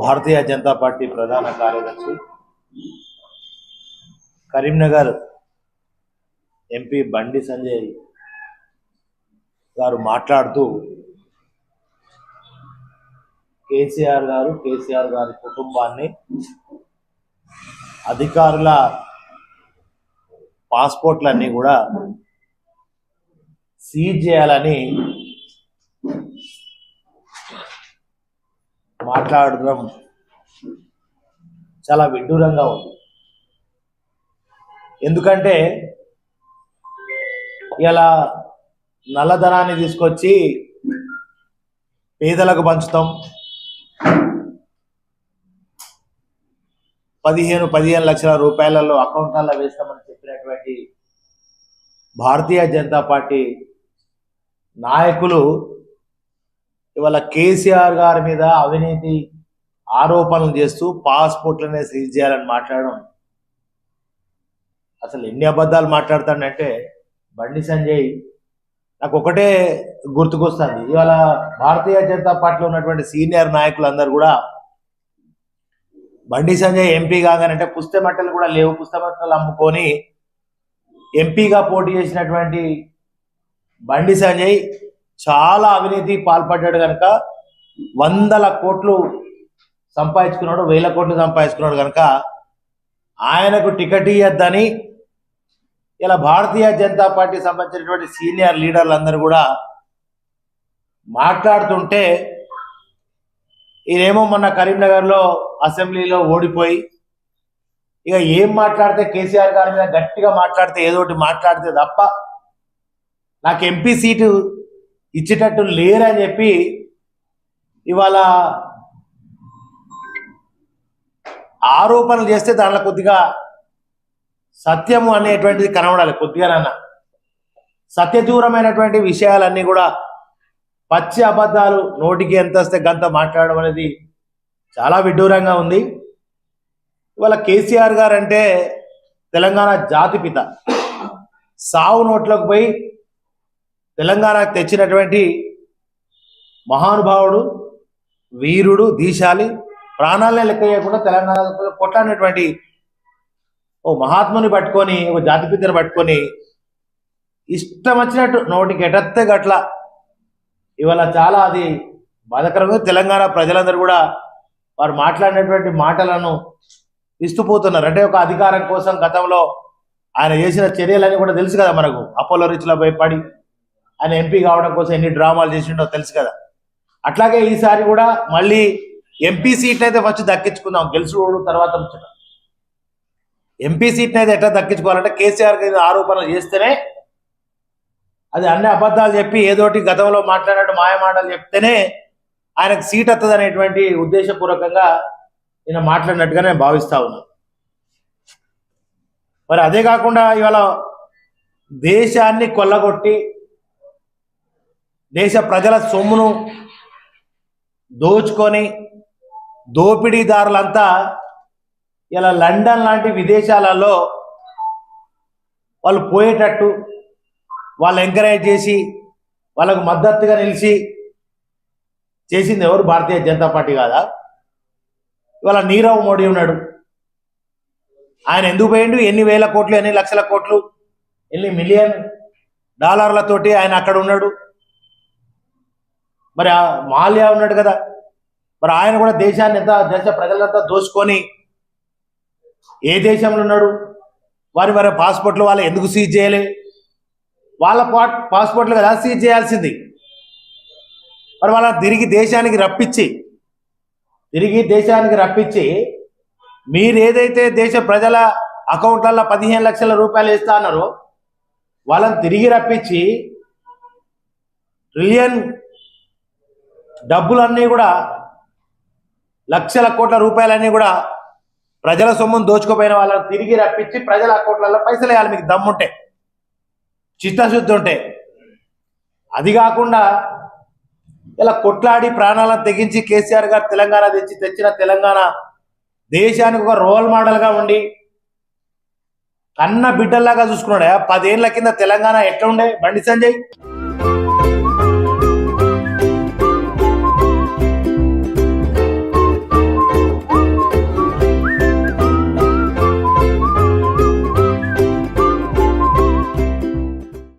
Bharatiya Janata party ప్రధాన కార్యదర్శి Karimnagar MP Bandi Sanjay గారు మాట్లాడుతూ కేసీఆర్ గారి కుటుంబాన్ని అధికారుల పాస్పోర్ట్లన్నీ కూడా సీజ్ చేయాలని మాట్లాడడం చాలా విడ్డూరంగా ఉంది. ఎందుకంటే ఇలా నల్లధనాన్ని తీసుకొచ్చి పేదలకు పంచుతాం, 15 లక్షల రూపాయలలో అకౌంట్లలో వేస్తామని చెప్పినటువంటి భారతీయ జనతా పార్టీ నాయకులు ఇవాళ కేసీఆర్ గారి మీద అవినీతి ఆరోపణలు చేస్తూ పాస్పోర్ట్లనే సీజ్ చేయాలని మాట్లాడడం అసలు ఎన్ని అబద్ధాలు మాట్లాడతాడంటే బండి సంజయ్ నాకు ఒకటే గుర్తుకొస్తుంది. ఇవాళ భారతీయ జనతా పార్టీలో ఉన్నటువంటి సీనియర్ నాయకులందరూ కూడా బండి సంజయ్ ఎంపీ కాగానంటే పుస్తమట్టలు కూడా లేవు, పుస్తమట్టలు అమ్ముకొని ఎంపీగా పోటీ చేసినటువంటి బండి సంజయ్ చాలా అవినీతి పాల్పడ్డాడు కనుక 100 కోట్లు సంపాదించుకున్నాడు, 1000 కోట్లు సంపాదించుకున్నాడు కనుక ఆయనకు టికెట్ ఇవ్వద్దని ఇలా భారతీయ జనతా పార్టీ సంబంధించినటువంటి సీనియర్ లీడర్లు అందరూ కూడా మాట్లాడుతుంటే ఈయనేమో మొన్న కరీంనగర్లో అసెంబ్లీలో ఓడిపోయి ఇక ఏం మాట్లాడితే కేసీఆర్ గారి మీద గట్టిగా మాట్లాడితే ఏదోటి మాట్లాడితే తప్ప నాకు ఎంపీ సీటు ఇచ్చేటట్టు లేరని చెప్పి ఇవాళ ఆరోపణలు చేస్తే దాంట్లో కొద్దిగా సత్యము అనేటువంటిది కనబడాలి. కొద్దిగానన్నా సత్యదూరమైనటువంటి విషయాలన్నీ కూడా పచ్చి అబద్ధాలు నోటికి ఎంత వస్తే గంత మాట్లాడడం అనేది చాలా విడ్డూరంగా ఉంది. ఇవాళ కేసీఆర్ గారు అంటే తెలంగాణ జాతిపిత, సావు నోట్లకు పోయి తెలంగాణకు తెచ్చినటువంటి మహానుభావుడు, వీరుడు, దీశాలి, ప్రాణాలనే లెక్క చేయకుండా తెలంగాణ కొట్లాడినటువంటి ఓ మహాత్ముని పట్టుకొని, ఒక జాతిపితని పట్టుకొని ఇష్టం వచ్చినట్టు నోటికి ఎటత్తే గట్ల ఇవాళ చాలా అది బాధాకరంగా తెలంగాణ ప్రజలందరూ కూడా వారు మాట్లాడినటువంటి మాటలను ఇస్తుపోతున్నారు. అంటే ఒక అధికారం కోసం గతంలో ఆయన చేసిన చర్యలన్నీ కూడా తెలుసు కదా మనకు. అపోలో రిచ్లో పోయి పడి ఆయన ఎంపీ కావడం కోసం ఎన్ని డ్రామాలు చేసిండో తెలుసు కదా. అట్లాగే ఈసారి కూడా మళ్ళీ ఎంపీ సీట్ని అయితే ఫస్ట్ దక్కించుకుందాం, గెలుచుకోడు తర్వాత ముచ్చట. ఎంపీ సీట్ని అయితే ఎట్లా దక్కించుకోవాలంటే కేసీఆర్ ఆరోపణలు చేస్తేనే, అది అన్ని అబద్ధాలు చెప్పి ఏదోటి గతంలో మాట్లాడినట్టు మాయ మాటలు చెప్తేనే ఆయనకు సీట్ వస్తుంది అనేటువంటి ఉద్దేశపూర్వకంగా నేను మాట్లాడినట్టుగా నేను భావిస్తా ఉన్నాను. మరి అదే కాకుండా ఇవాళ దేశాన్ని కొల్లగొట్టి దేశ ప్రజల సొమ్మును దోచుకొని దోపిడీదారులంతా ఇలా లండన్ లాంటి విదేశాలలో వాళ్ళు పోయేటట్టు వాళ్ళు ఎంకరేజ్ చేసి వాళ్ళకు మద్దతుగా నిలిచి చేసింది ఎవరు? భారతీయ జనతా పార్టీ కాదా? ఇవాళ నీరవ్ మోడీ ఉన్నాడు, ఆయన ఎందుకు పోయిండు? ఎన్ని వేల కోట్లు, ఎన్ని లక్షల కోట్లు, ఎన్ని మిలియన్ డాలర్లతోటి ఆయన అక్కడ ఉన్నాడు. మరి మాల్యా ఉన్నాడు కదా, మరి ఆయన కూడా దేశాన్ని ఎంత, దేశ ప్రజలంతా దోచుకొని ఏ దేశంలో ఉన్నాడు? వారి పాస్పోర్ట్లు వాళ్ళు ఎందుకు సీజ్ చేయలే? వాళ్ళ పాస్పోర్ట్లు కదా సీజ్ చేయాల్సింది. మరి వాళ్ళ తిరిగి దేశానికి రప్పించి మీరు ఏదైతే దేశ ప్రజల అకౌంట్లలో 15 లక్షల రూపాయలు వేస్తా అన్నారో వాళ్ళని తిరిగి రప్పించి ట్రిలియన్ డబ్బులన్నీ కూడా, లక్షల కోట్ల రూపాయలన్నీ కూడా ప్రజల సొమ్మును దోచుకుపోయిన వాళ్ళని తిరిగి రప్పించి ప్రజల అకౌంట్లలో పైసలు వేయాలి మీకు దమ్ముంటే, చిత్తశుద్ధి ఉంటే. అది కాకుండా ఇలా కొట్లాడి ప్రాణాలను తెగించి కేసీఆర్ గారు తెలంగాణ తెచ్చిన తెలంగాణ దేశానికి ఒక రోల్ మోడల్గా ఉండి కన్న బిడ్డల్లాగా చూసుకున్నాడు. 10 ఏళ్ల కింద తెలంగాణ ఎట్లా ఉండే బండి సంజయ్?